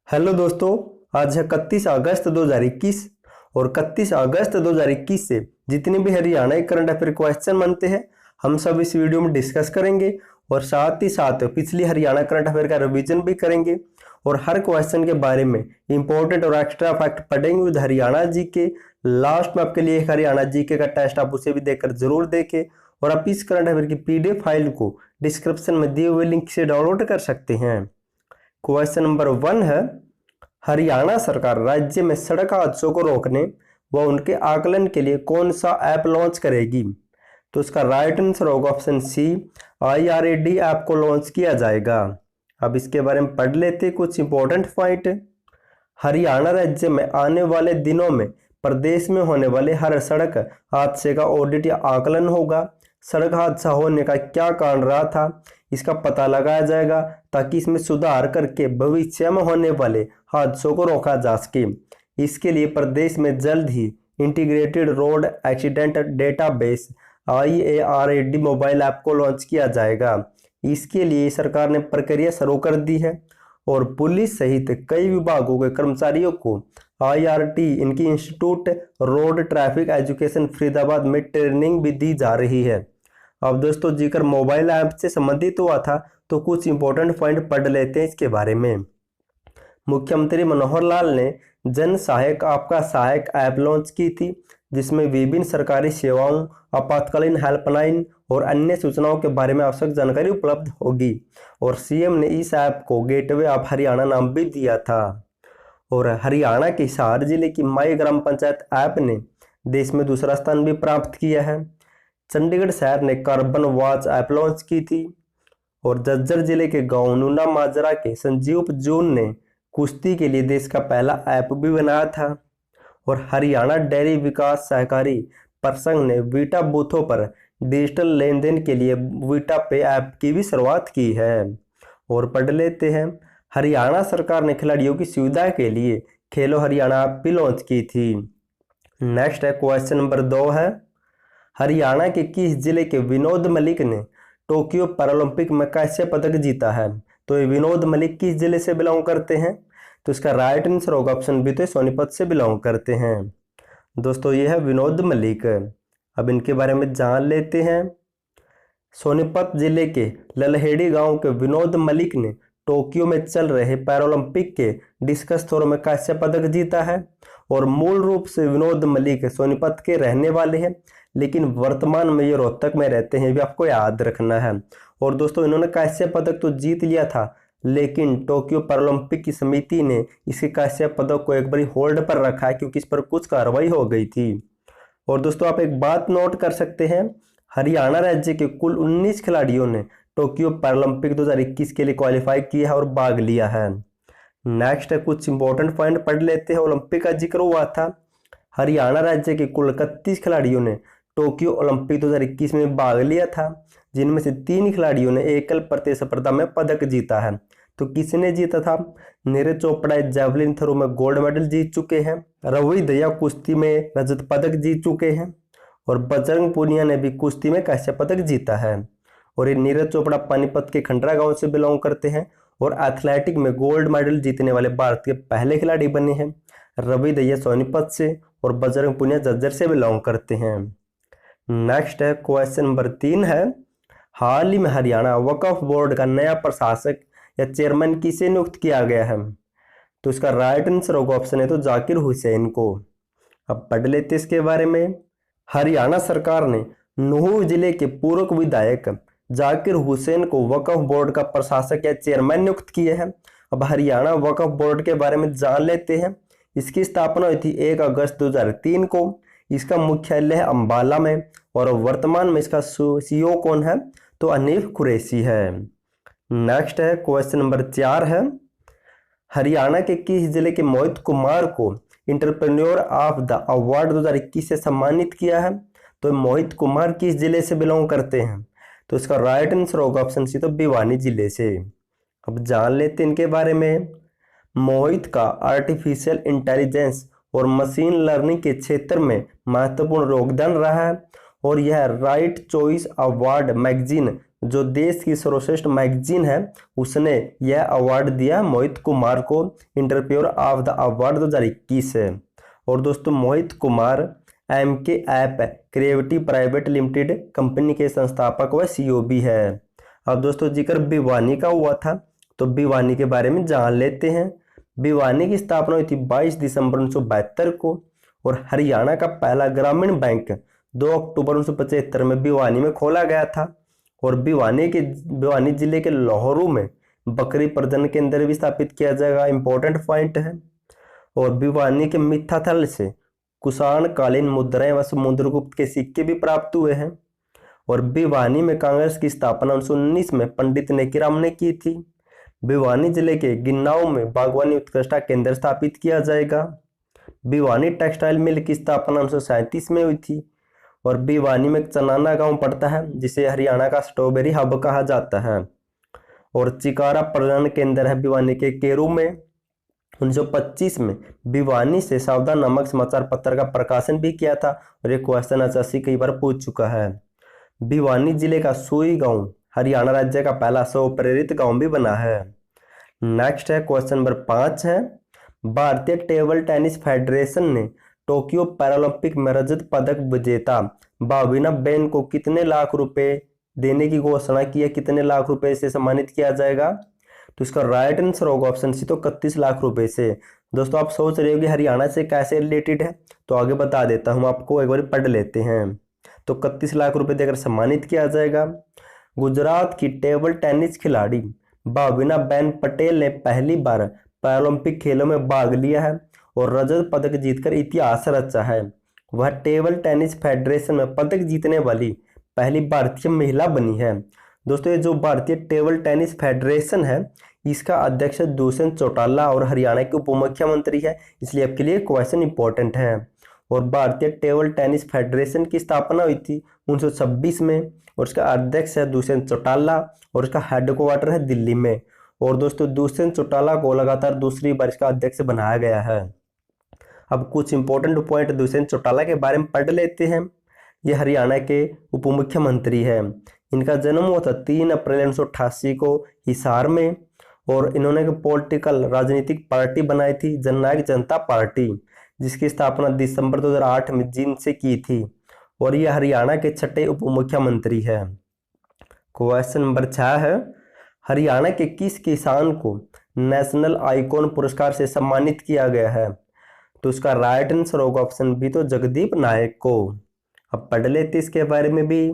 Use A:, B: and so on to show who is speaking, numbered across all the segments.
A: Hello दोस्तों, आज है 31 अगस्त 2021 और 31 अगस्त 2021 से जितने भी हरियाणा के करंट अफेयर क्वेश्चन बनते हैं हम सब इस वीडियो में डिस्कस करेंगे और साथ ही साथ पिछली हरियाणा करंट अफेयर का रिवीजन भी करेंगे और हर क्वेश्चन के बारे में इंपॉर्टेंट और एक्स्ट्रा फैक्ट पढ़ेंगे विद हरियाणा जी के। लास्ट में आपके लिए एक हरियाणा जी के का टेस्ट आप उसे भी देखकर जरूर देखें और आप इस करंट अफेयर की पीडीएफ फाइल को डिस्क्रिप्शन में दिए हुए लिंक से डाउनलोड कर सकते हैं। क्वेश्चन नंबर 1 है, हरियाणा सरकार राज्य में सड़क हादसों को रोकने व उनके आकलन के लिए कौन सा ऐप लॉन्च करेगी? तो इसका राइट आंसर होगा ऑप्शन सी, IRAD ऐप को लॉन्च किया जाएगा। अब इसके बारे में पढ़ लेते कुछ इंपॉर्टेंट पॉइंट। हरियाणा राज्य में आने वाले दिनों में प्रदेश में होने वाले हर सड़क हादसे का ऑडिट या आकलन होगा। सड़क हादसा होने का क्या कारण रहा था, इसका पता लगाया जाएगा ताकि इसमें सुधार करके भविष्य में होने वाले हादसों को रोका जा सके। इसके लिए प्रदेश में जल्द ही integrated road accident database IARAD mobile app को लॉन्च किया जाएगा। इसके लिए सरकार ने प्रक्रिया शुरू कर दी है और पुलिस सहित कई विभागों के कर्मचारियों को IRT इनकी institute road traffic education Faridabad में ट्रेनिंग भी दी जा रही है। अब दोस्तों जिक्र मोबाइल ऐप से संबंधित हुआ था तो कुछ इंपॉर्टेंट पॉइंट पढ़ लेते हैं इसके बारे में। मुख्यमंत्री मनोहर लाल ने जन सहायक आपका सहायक ऐप लॉन्च की थी जिसमें विभिन्न सरकारी सेवाओं, आपातकालीन हेल्पलाइन और अन्य सूचनाओं के बारे में आवश्यक जानकारी उपलब्ध होगी और सीएम ने इस ऐप को गेटवे ऑफ हरियाणा नाम भी दिया था। और हरियाणा के हिसार जिले की माई ग्राम पंचायत ऐप ने देश में दूसरा स्थान भी प्राप्त किया है। चंडीगढ़ शहर ने कार्बन वॉच ऐप लॉन्च की थी और झज्जर जिले के गांव नूना माजरा के संजीव जून ने कुश्ती के लिए देश का पहला ऐप भी बनाया था। और हरियाणा डेयरी विकास सहकारी परिसंघ ने वीटा बूथों पर डिजिटल लेन देन के लिए वीटा पे ऐप की भी शुरुआत की है। और पढ़ लेते हैं, हरियाणा सरकार ने खिलाड़ियों की सुविधा के लिए खेलो हरियाणा ऐप भी लॉन्च की थी। नेक्स्ट है क्वेश्चन नंबर 2 है, हरियाणा के किस जिले के विनोद मलिक ने टोक्यो पैरालंपिक में कैसे पदक जीता है? तो ये विनोद मलिक किस जिले से बिलोंग करते हैं? तो इसका राइट आंसर होगा ऑप्शन बी, तो सोनीपत से बिलोंग करते हैं। दोस्तों ये है विनोद मलिक। अब इनके बारे में जान लेते हैं। सोनीपत जिले के ललहेड़ी गांव के विनोद मलिक ने टोक्यो में चल रहे पैरालंपिक के डिस्कस थ्रो में कैसे पदक जीता है? और मूल रूप से विनोद मलिक सोनीपत के रहने वाले हैं लेकिन वर्तमान में ये रोहतक में रहते हैं, भी आपको याद रखना है। और दोस्तों इन्होंने कैसे पदक तो जीत लिया था लेकिन टोक्यो पैरालंपिक की समिति ने इसके कैसे पदक को एक बार होल्ड पर रखा है क्योंकि इस पर कुछ कार्रवाई हो गई थी। और दोस्तों आप एक बात नोट कर सकते हैं, हरियाणा राज्य के कुल 19 खिलाड़ियों ने टोक्यो पैरालंपिक 2021 के लिए क्वालिफाई किया है और भाग लिया है। नेक्स्ट है कुछ इंपॉर्टेंट पॉइंट पढ़ लेते हैं। ओलंपिक का जिक्र हुआ था, हरियाणा राज्य के कुल 31 खिलाड़ियों ने टोक्यो ओलंपिक 2021 में भाग लिया था जिनमें से 3 खिलाड़ियों ने एकल प्रतिस्पर्धा में पदक जीता है। तो किसने जीता था? नीरज चोपड़ा जेवलिन थ्रो में गोल्ड मेडल जीत चुके हैं, रवि दया कुश्ती में रजत पदक जीत चुके हैं और बजरंग पूनिया ने भी कुश्ती में कैंस्य पदक जीता है। और ये नीरज चोपड़ा पानीपत के खंडरा गांव से बिलोंग करते हैं और एथलेटिक में गोल्ड मेडल जीतने वाले भारत के पहले खिलाड़ी बने हैं। रवि दया सोनीपत से और बजरंग पूनिया झज्जर से बिलोंग करते हैं। नेक्स्ट है क्वेश्चन नंबर 3 है, हाल ही में हरियाणा वक्फ बोर्ड का नया प्रशासक या चेयरमैन किसे नियुक्त किया गया है? तो इसका राइट आंसर होगा ऑप्शन है तो जाकिर हुसैन को। अब पढ़ लेते इसके बारे में। हरियाणा सरकार ने नूंह जिले के पूर्व विधायक जाकिर हुसैन को वक्फ बोर्ड का प्रशासक या चेयरमैन नियुक्त किया है। अब हरियाणा वक्फ बोर्ड के बारे में जान लेते हैं। इसकी स्थापना हुई थी 1 अगस्त 2003 को। इसका मुख्यालय है अंबाला में और वर्तमान में इसका CEO कौन है? तो अनीफ कुरैशी है। नेक्स्ट है क्वेश्चन नंबर 4 है, हरियाणा के किस जिले के मोहित कुमार को इंटरप्रेन्योर ऑफ द अवार्ड 2021 से सम्मानित किया है? तो मोहित कुमार किस जिले से बिलोंग करते हैं? तो इसका राइट आंसर होगा ऑप्शन सी, तो भिवानी जिले से। अब जान लेते हैं इनके बारे में। मोहित का आर्टिफिशियल इंटेलिजेंस और मशीन लर्निंग के क्षेत्र में महत्वपूर्ण योगदान रहा है और यह राइट चॉइस अवार्ड मैगजीन जो देश की सर्वश्रेष्ठ मैगजीन है उसने यह अवार्ड दिया मोहित कुमार को इंटरप्रेन्योर ऑफ द अवार्ड 2021 है। और दोस्तों Mohit Kumar MK app creative private limited company के संस्थापक व CEO भी है। अब दोस्तों जिक्र भिवानी का हुआ था तो भिवानी के बारे में जान लेते हैं। भिवानी की स्थापना हुई थी 22 दिसंबर 1972 को और हरियाणा का पहला ग्रामीण बैंक 2 अक्टूबर 1975 में भिवानी में खोला गया था। और भिवानी जिले के लोहरू में बकरी प्रजनन केंद्र भी स्थापित किया जाएगा, इंपॉर्टेंट पॉइंट है। और भिवानी के मिथ्याथल से कुषाण कालीन मुद्राएं व समुद्रगुप्त के सिक्के भी प्राप्त हुए हैं। और भिवानी में कांग्रेस की स्थापना 1919 में पंडित नेकीराम ने की थी। भिवानी जिले के गिन्नाव में बागवानी उत्कृष्टता केंद्र स्थापित किया जाएगा। भिवानी टेक्सटाइल मिल की स्थापना 1937 में हुई थी। और भिवानी में चनाना गांव पड़ता है जिसे हरियाणा का स्ट्रॉबेरी हब कहा जाता है। और चिकारा प्रजनन केंद्र है भिवानी के केरू में। 1925 में भिवानी से सावधान नामक समाचार पत्र का प्रकाशन भी किया था और ये क्वेश्चन HSC कई बार पूछ चुका है। भिवानी जिले का सुई गांव हरियाणा राज्य का पहला स्व प्रेरित गांव भी बना है। नेक्स्ट है क्वेश्चन नंबर 5 है, भारतीय टेबल टेनिस फेडरेशन ने टोक्यो पैरालंपिक में रजत पदक विजेता भाविना बेन को कितने लाख रुपए देने की घोषणा की है, कितने लाख रुपए से सम्मानित किया जाएगा? तो इसका राइट आंसर होगा ऑप्शन सी, तो 31 लाख रुपए से। दोस्तों आप सोच रहे हो कि हरियाणा से कैसे रिलेटेड है, तो आगे बता देता हूं आपको, एक बार पढ़ लेते हैं। तो 31 लाख रुपए देकर सम्मानित किया जाएगा। गुजरात की टेबल टेनिस खिलाड़ी भाविना बेन पटेल ने पहली बार पैरालंपिक खेलों में भाग लिया है और रजत पदक जीतकर इतिहास रचा है। वह टेबल टेनिस फेडरेशन में पदक जीतने वाली पहली भारतीय महिला बनी है। दोस्तों ये जो भारतीय टेबल टेनिस फेडरेशन है इसका अध्यक्ष दुष्यंत चौटाला और हरियाणा के उप मुख्यमंत्री है, इसलिए आपके लिए क्वेश्चन इंपॉर्टेंट है। और भारतीय टेबल टेनिस फेडरेशन की स्थापना हुई थी 1926 में और उसका अध्यक्ष है दुष्यंत चौटाला और उसका हेडक्वार्टर है दिल्ली में। और दोस्तों दुष्यंत चौटाला को लगातार दूसरी बार इसका अध्यक्ष बनाया गया है। अब कुछ इंपॉर्टेंट पॉइंट दुष्यंत चौटाला के बारे में पढ़ लेते हैं। ये हरियाणा के उप मुख्यमंत्री है। इनका जन्म हुआ था 3 अप्रैल 1988 को हिसार में और इन्होंने एक पॉलिटिकल राजनीतिक पार्टी बनाई थी जननायक जनता पार्टी, जिसकी स्थापना दिसंबर 2008 में जींद से की थी। और ये हरियाणा के 6ठे उप मुख्यमंत्री है। क्वेश्चन नंबर 6 है, हरियाणा के किस किसान को नेशनल आइकॉन पुरस्कार से सम्मानित किया गया है? तो उसका राइट आंसर होगा ऑप्शन बी, तो जगदीप नायक को। अब पढ़ लेते इसके बारे में भी।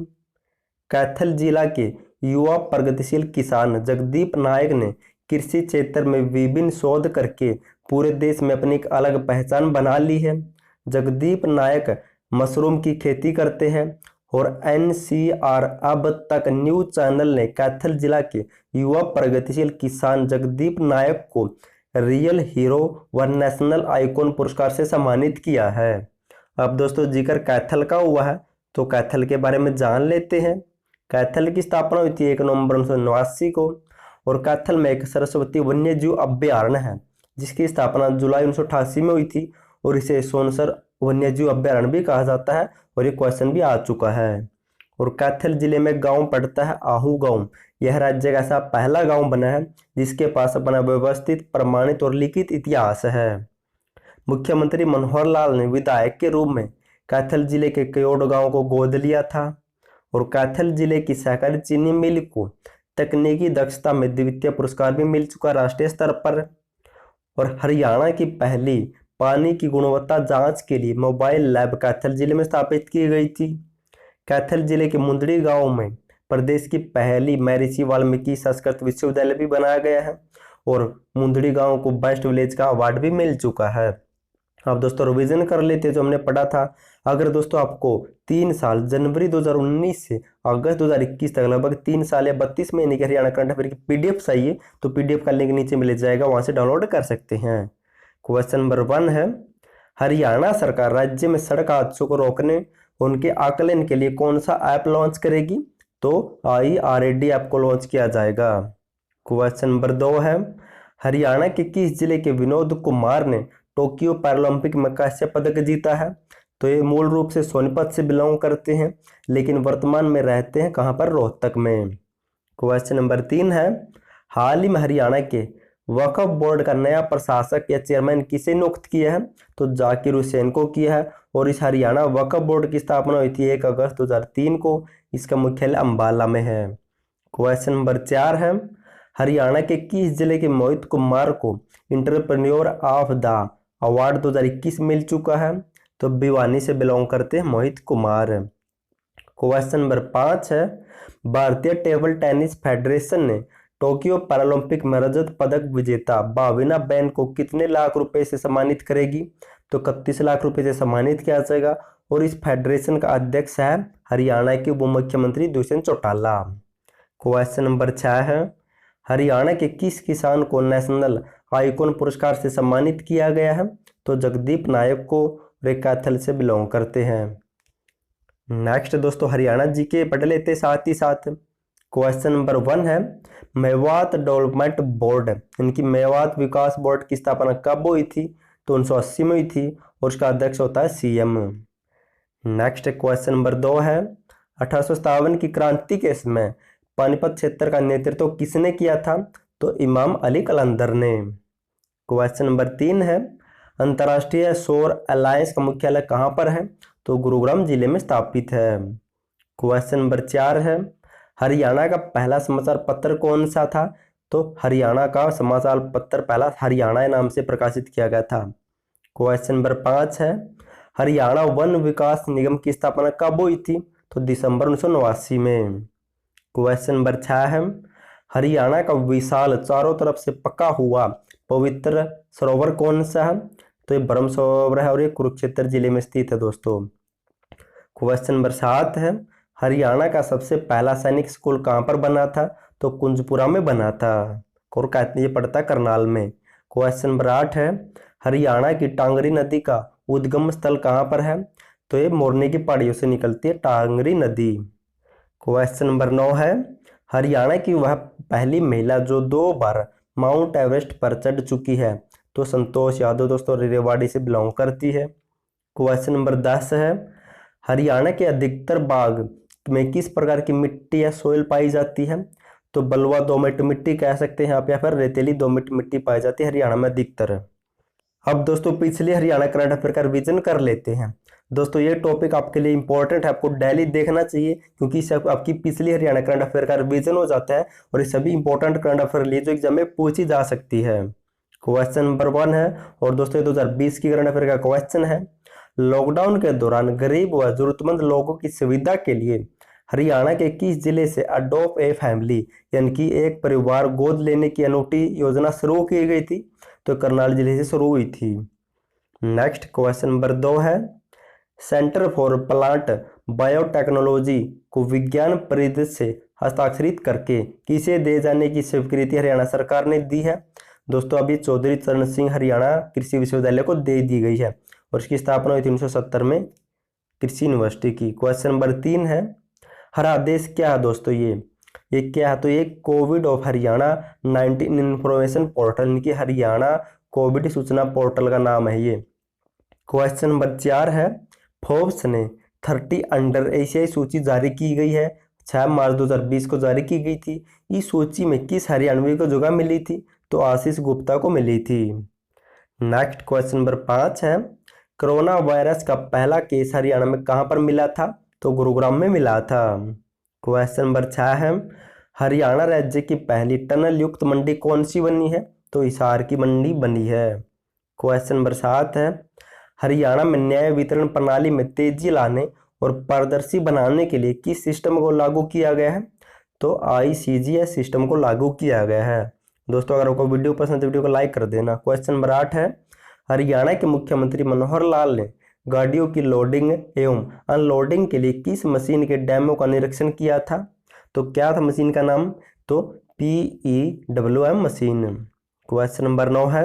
A: कैथल जिला के युवा प्रगतिशील किसान जगदीप नायक ने कृषि क्षेत्र में विभिन्न शोध करके पूरे देश में अपनी एक अलग पहचान बना ली है। जगदीप नायक मशरूम की खेती करते हैं और NCR अब तक न्यूज चैनल ने कैथल जिला के युवा प्रगतिशील किसान जगदीप नायक को रियल हीरो व नेशनल आइकॉन पुरस्कार से सम्मानित किया है। अब दोस्तों जिक्र कैथल का हुआ है तो कैथल के बारे में जान लेते हैं। कैथल की स्थापना हुई थी 1 नवंबर 1989 को और कैथल में एक सरस्वती वन्यजीव अभ्यारण्य है जिसकी स्थापना जुलाई 1988 में हुई थी और इसे सोनसर वन्यजीव अभ्यारण्य भी कहा जाता है और ये क्वेश्चन भी आ चुका है। और कैथल जिले में गांव पड़ता है आहू गांव। यह राज्य का ऐसा पहला गांव बना है जिसके पास अपना व्यवस्थित प्रमाणित और लिखित इतिहास है। मुख्यमंत्री मनोहर लाल ने विधायक के रूप में कैथल जिले के कयोड़ गांव को गोद लिया था। और कैथल जिले की सहकारी चीनी मिल को तकनीकी दक्षता में द्वितीय पुरस्कार भी मिल चुका राष्ट्रीय स्तर पर। और हरियाणा की पहली पानी की गुणवत्ता जांच के लिए मोबाइल लैब कैथल जिले में स्थापित की गई थी। कैथल जिले के मुंदड़ी गांव में प्रदेश की पहली महर्षि वाल्मीकि संस्कृत विश्वविद्यालय भी बनाया गया है और मुंदड़ी गांव को बेस्ट विलेज का अवार्ड भी मिल चुका है। अब दोस्तों रिवीजन कर लेते हैं जो हमने पढ़ा था। अगर दोस्तों आपको 3 साल जनवरी 2019 से अगस्त 2021 तक लगभग 3 साल या 32 महीने की हरियाणा करंट अफेयर की PDF चाहिए तो PDF का लिंक नीचे मिल जाएगा, वहां से डाउनलोड कर सकते हैं। क्वेश्चन नंबर 1 है, हरियाणा सरकार राज्य में सड़क हादसों को रोकने उनके आकलन के लिए कौन सा ऐप लॉन्च करेगी? तो IRAD ऐप को लॉन्च किया जाएगा। क्वेश्चन नंबर 2 है, हरियाणा के किस जिले के विनोद कुमार ने टोक्यो पैरालंपिक में कैसे पदक जीता है? तो ये मूल रूप से सोनीपत से बिलोंग करते हैं लेकिन वर्तमान में रहते हैं कहाँ पर? रोहतक में। क्वेश्चन नंबर 3 है, हाल ही में हरियाणा के वक्फ बोर्ड का नया प्रशासक या चेयरमैन किसे नियुक्त किया है? तो जाकिर हुसैन को किया है। और इस हरियाणा वक्फ बोर्ड की स्थापना हुई थी 1 अगस्त 2003 को। इसका मुख्यालय अंबाला में है। क्वेश्चन नंबर 4 है, हरियाणा के किस जिले के मोहित कुमार को इंटरप्रेन्योर ऑफ द अवार्ड 2021 मिल चुका है? तो भिवानी से बिलोंग करते हैं मोहित कुमार। क्वेश्चन नंबर 5 है, भारतीय टेबल टेनिस फेडरेशन ने टोक्यो पैरालंपिक में रजत पदक विजेता भाविना बेन को कितने लाख रुपए से सम्मानित करेगी? तो 31 लाख रुपए से सम्मानित किया जाएगा। और इस फेडरेशन का अध्यक्ष है हरियाणा के उप मुख्यमंत्री दुष्यंत चौटाला। क्वेश्चन नंबर 6 है, हरियाणा के किस किसान को नेशनल आइकॉन पुरस्कार से सम्मानित किया गया है? तो जगदीप नायक को, वे कैथल से बिलोंग करते हैं। नेक्स्ट दोस्तों हरियाणा जी के पढ़ लेते साथ ही साथ। क्वेश्चन नंबर 1 है, मेवात डेवलपमेंट बोर्ड इनकी मेवात विकास बोर्ड की स्थापना कब हुई थी? तो 1980 में हुई थी। और उसका अध्यक्ष होता है सीएम। नेक्स्ट क्वेश्चन नंबर 2 है, 1857 की क्रांति के समय पानीपत क्षेत्र का नेतृत्व किसने किया था? तो इमाम अली कलंदर ने। क्वेश्चन नंबर 3 है, अंतर्राष्ट्रीय सौर अलायंस का मुख्यालय कहाँ पर है? तो गुरुग्राम जिले में स्थापित है। क्वेश्चन नंबर 4 है, हरियाणा का पहला समाचार पत्र कौन सा था? तो हरियाणा का समाचार पत्र पहला हरियाणा नाम से प्रकाशित किया गया था। क्वेश्चन नंबर 5 है, हरियाणा वन विकास निगम की स्थापना कब हुई थी? तो दिसंबर 1989 में। क्वेश्चन नंबर 6 है, हरियाणा का विशाल चारों तरफ से पका हुआ पवित्र सरोवर कौन सा है? तो ये ब्रह्म सरोवर है और ये कुरुक्षेत्र जिले में स्थित है दोस्तों। क्वेश्चन नंबर 7 है, हरियाणा का सबसे पहला सैनिक स्कूल कहाँ पर बना था? तो कुंजपुरा में बना था और ये पड़ता करनाल में। क्वेश्चन नंबर 8 है, हरियाणा की टांगरी नदी का उद्गम स्थल कहाँ पर है? तो ये मोरनी की पहाड़ियों से निकलती है टांगरी नदी। क्वेश्चन नंबर 9 है, हरियाणा की वह पहली महिला जो 2 बार माउंट एवरेस्ट पर चढ़ चुकी है? तो संतोष यादव दोस्तों रेवाड़ी से बिलोंग करती है। क्वेश्चन नंबर 10 है, हरियाणा के अधिकतर बाग में किस प्रकार की मिट्टी या सोइल पाई जाती है? तो बलुआ दोमट मिट्टी कह सकते हैं आप, या फिर रेतीली दोमट मिट्टी पाई जाती है हरियाणा में अधिकतर। अब दोस्तों पिछले हरियाणा करंट अफेयर का रिवीजन कर लेते हैं। दोस्तों ये टॉपिक आपके लिए इंपॉर्टेंट है, आपको डेली देखना चाहिए क्योंकि इससे आपकी पिछली हरियाणा करंट अफेयर का रिवीजन हो जाता है और ये सभी इंपॉर्टेंट करंट अफेयर लिए जो एग्जाम में पूछी जा सकती है। क्वेश्चन नंबर 1 है और दोस्तों 2020 की करंट अफेयर का क्वेश्चन है, लॉकडाउन के दौरान गरीब व जरूरतमंद लोगों की सुविधा के लिए हरियाणा के किस जिले से अडॉप्ट ए फैमिली यानी कि एक परिवार गोद लेने की अनूठी योजना शुरू की गई थी? तो करनाल जिले से शुरू हुई थी। नेक्स्ट क्वेश्चन नंबर 2 है, सेंटर फॉर प्लांट बायोटेक्नोलॉजी को विज्ञान परिषद से हस्ताक्षरित करके किसे दे जाने की स्वीकृति हरियाणा सरकार ने दी है? दोस्तों अभी चौधरी चरण सिंह हरियाणा कृषि विश्वविद्यालय को दे दी गई है और इसकी स्थापना हुई थी 1970 में कृषि यूनिवर्सिटी की। क्वेश्चन नंबर 3 है, हर आदेश क्या है दोस्तों? ये क्या है? तो ये Covid of Haryana 19 information portal इनकी हरियाणा कोविड सूचना पोर्टल का नाम है ये। क्वेश्चन नंबर 4 है, फोर्ब्स ने 30 अंडर एशियाई सूची जारी की गई है 6 मार्च 2020 को जारी की गई थी। इस सूची में किस हरियाणवी को जगह मिली थी? तो आशीष गुप्ता को मिली थी। नेक्स्ट क्वेश्चन नंबर 5 है, कोरोना वायरस का पहला केस हरियाणा में कहां पर मिला था? तो गुरुग्राम में मिला था। क्वेश्चन नंबर 6 है, हरियाणा राज्य की पहली टनल युक्त मंडी कौन सी बनी है? तो हिसार की मंडी बनी है। क्वेश्चन नंबर 7 है, हरियाणा में न्याय वितरण प्रणाली में तेजी लाने और पारदर्शी बनाने के लिए किस सिस्टम को लागू किया गया है? तो ICGS सिस्टम को लागू किया गया है। दोस्तों अगर आपको वीडियो पसंद है तो वीडियो को लाइक कर देना। क्वेश्चन नंबर 8 है, हरियाणा के मुख्यमंत्री मनोहर लाल ने गाड़ियों की लोडिंग एवं अनलोडिंग के लिए किस मशीन के डेमो का निरीक्षण किया था? तो क्या था मशीन का नाम? तो PEWM मशीन। क्वेश्चन नंबर 9 है,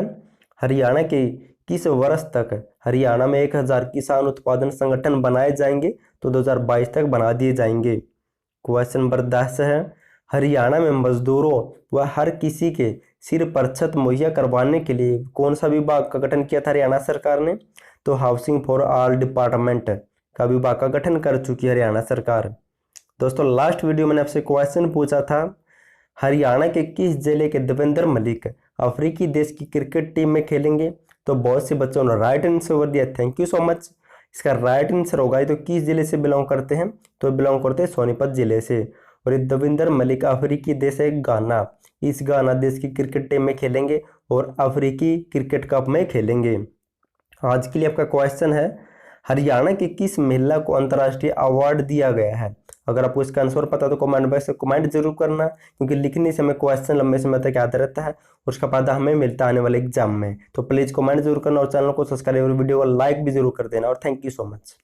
A: हरियाणा के किस वर्ष तक हरियाणा में 1000 किसान उत्पादन संगठन बनाए जाएंगे? तो 2022 तक बना दिए जाएंगे। क्वेश्चन नंबर 10 है, हरियाणा में मजदूरों व हर किसी के सिर पर छत मुहैया करवाने के लिए कौन सा विभाग का गठन किया था हरियाणा सरकार ने? तो हाउसिंग फॉर ऑल डिपार्टमेंट का विभाग का गठन कर चुकी है हरियाणा सरकार। दोस्तों लास्ट वीडियो मैंने आपसे क्वेश्चन पूछा था हरियाणा के किस जिले के देवेंद्र मलिक अफ्रीकी देश की क्रिकेट टीम में खेलेंगे? तो बहुत से बच्चों ने राइट आंसर दिया, थैंक यू सो मच। इसका राइट आंसर होगा तो किस जिले से बिलोंग करते हैं? तो बिलोंग करते हैं सोनीपत जिले से। और ये देवेंद्र मलिक अफ्रीकी देश है घाना, इस घाना देश की क्रिकेट टीम में खेलेंगे और अफ्रीकी क्रिकेट कप में खेलेंगे। आज के लिए आपका क्वेश्चन है, हरियाणा की किस महिला को अंतर्राष्ट्रीय अवार्ड दिया गया है? अगर आपको इसका आंसर पता तो कमेंट बॉक्स में कमेंट जरूर करना, क्योंकि लिखने से हमें क्वेश्चन लंबे समय तक याद रहता है और उसका फायदा हमें मिलता है आने वाले एग्जाम में। तो प्लीज कमेंट जरूर करना और चैनल को सब्सक्राइब और वीडियो को लाइक भी जरूर कर देना। और थैंक यू सो मच।